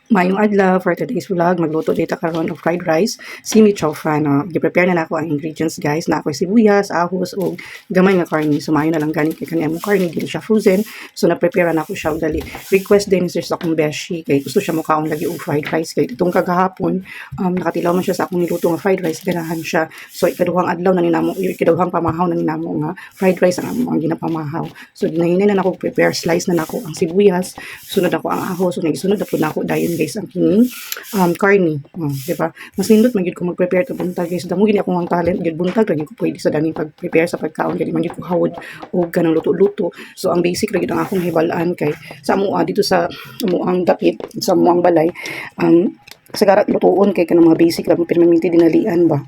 Mayong adlaw for today's vlog, magluto dito karon of fried rice, simi chow fan. I-prepare na nako ang ingredients guys, na ako sibuyas, ahos o gamay nga karni. So maayo na lang ganit kay kaniyang karni, dili siya frozen. So na-prepare na ako siya og dali. Request din sir sa akong beshi kay gusto siya mukaon lagi og fried rice kay itong kagahapon nakatilaw man siya sa akong niluto nga fried rice, ganahan siya. So ikaduhang adlaw na ninamo, ikaduhang pamahaw na ninamo nga fried rice ang ginapamahaw. So dinahinay na nako prepare, slice na nako ang sibuyas, sunod ako ang ahos, so nagisunod na po nako dayon guys ang kining karni. Di ba? Mas nindot man gyud ko mag-prepare to buntag guys. Damo gyud akong talent gyud buntag lagi ko pwede sa daning pag-prepare sa pagkaon kay man gyud ko hawod og kanang luto-luto. So ang basic ra gyud ang akong hibalaan kay sa amo dito sa amo ang dapit sa amo ang balay sa garat lutuon kay kanang mga basic lang permanente dinalian ba.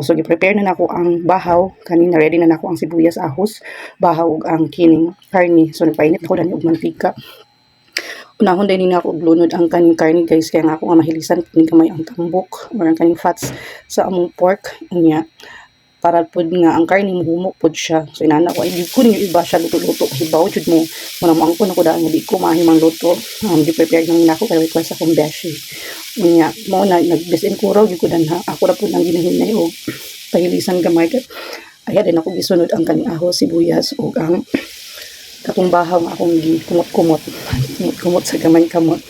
So gi-prepare na nako ang bahaw, kanina ready na nako ang sibuyas, ahos, bahaw ug ang kining karni. So nagpainit ako dani og mantika. Unahon din nina ako glunod ang kaning karni guys, kaya nga ako nga mahilisan kining kamay ang tambok or ang kaning fats sa among pork niya para pud nga ang karni mahumok pud siya. So inana ko ay ko niyo iba siya luto-luto hibaw jud mo manamang ko nako daan di ko mahimang luto. Di-prepare nang nako kay request akong beshi niya mo na nag-best in kuraw gyud ko dan ha. Ako ra pud nang ginahinay og pahilisan gamay kay ayan din ako gisunod ang kaning ahos, sibuyas ug ang katong bahaw nga akong kumot-kumot kumot sa gamay kamot.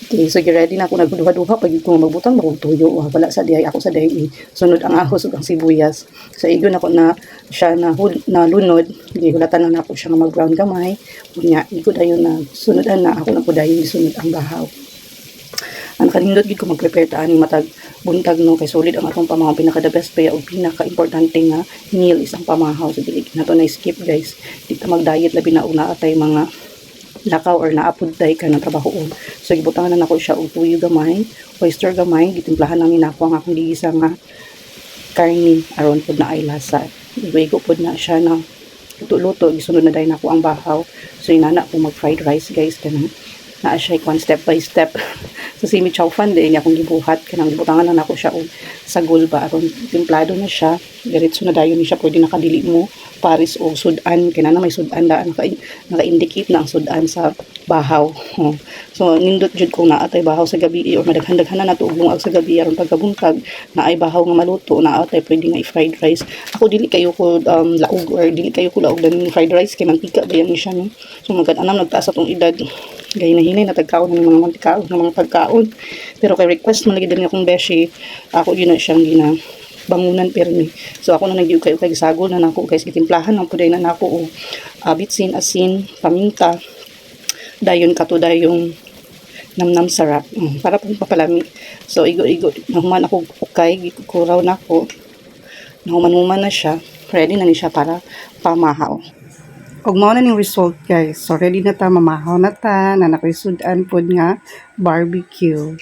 Okay, so ready na ako nagduha-duha pag ko magbutang bagong tuyo. Wala sa diay ako sa diay sunod ang ahos ug ang sibuyas. So igon ako na siya na lunod, gihulatan na ako siya nga mag-brown gamay. Unya igo dayon na sunodan na ako na ko dayon gisunod ang bahaw. Ang kalindot gid ko mag-prepare ta ani matag buntag no kay solid ang atong pamahaw. Pinaka the best pa og pinaka importante nga meal is ang pamahaw. So dili nato na skip guys. Di ta mag-diet labi na una atay mga lakaw or naapod day ka ng trabahoon. So gibutangan na nako siya og tuyo gamay, oyster gamay, gitimplahan namin nako ang akong gigisa nga karni aron pud na ay lasa. Igo pud na siya na luto-luto, gisunod na dayon nako ang bahaw. So inana po mag fried rice guys kanang naa siya one step by step. So simi chow fan din akong gibuhat kanang gibutangan na nako siya og sagol ba aron timplado na siya. Diretso na dayon ni siya, pwede nakadili mo paris o sudan kay na may sudan da naka-indicate na ang sudan sa bahaw. So nindot jud kung naatay bahaw sa gabi or madaghan-daghan na nato og bungag sa gabi aron pagkabuntag naay bahaw nga maluto naatay pwede nga i-fried rice. Ako dili kayo ko laog or dili kayo ko laog dan fried rice kay mantika ba yan siya no. So magad-anam nagtaas atong edad gay na hinay natagkaon ng mga mantikaon ng mga pagkaon. Pero kay request man lagi din akong beshi, ako yun na siyang bangunan permi. So ako na nagyug kayo kay sagol na nako guys, gitimplahan ng puday na nako og bitsin, asin, paminta, dayon kato dayong namnam sarap para pong papalami. So igo nahuman ako ukay gikuraw nako. Nahuman na siya, ready na ni siya para pamahaw. Og mao na ning result guys. So ready na ta, mamahaw na ta, na nakoy sudan pod nga barbecue.